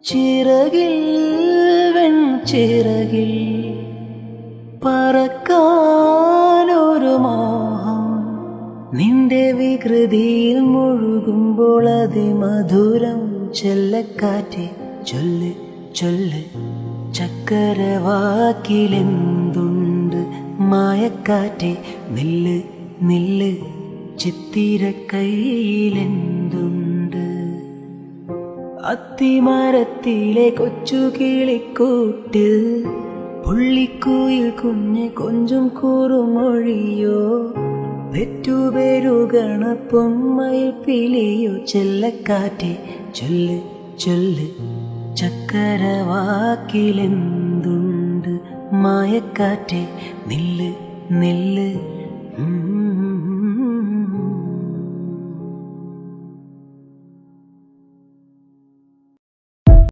ചിറകിൽ വെൺചിറകിൽ പറക്കാനൊരു മോഹം നിന്റെ വികൃതിയിൽ മുഴുകുമ്പോൾ അതിമധുരം ചെല്ലക്കാറ്റെ ചൊല്ല് ചൊല്ല് ചക്കരവാക്കിലെന്തുണ്ട് മായക്കാറ്റെ നില്ല് നില്ല് ചിത്തിരക്കൈയിലെന്തുണ്ട് അത്തിമരത്തിലെ കൊച്ചു കിളിക്കൂട്ടിൽ പുള്ളിക്കുയിൽ കുഞ്ഞ് കൊഞ്ചും കൂറുമൊഴിയോ പെറ്റുപെരുകണ പൊന്മയിൽ പിലിയോ ചെല്ലക്കാറ്റെ ചൊല്ല് ചൊല്ല് ചക്കരവാക്കിലെന്തുണ്ട് മായക്കാറ്റെ നില്ല് നില്ല്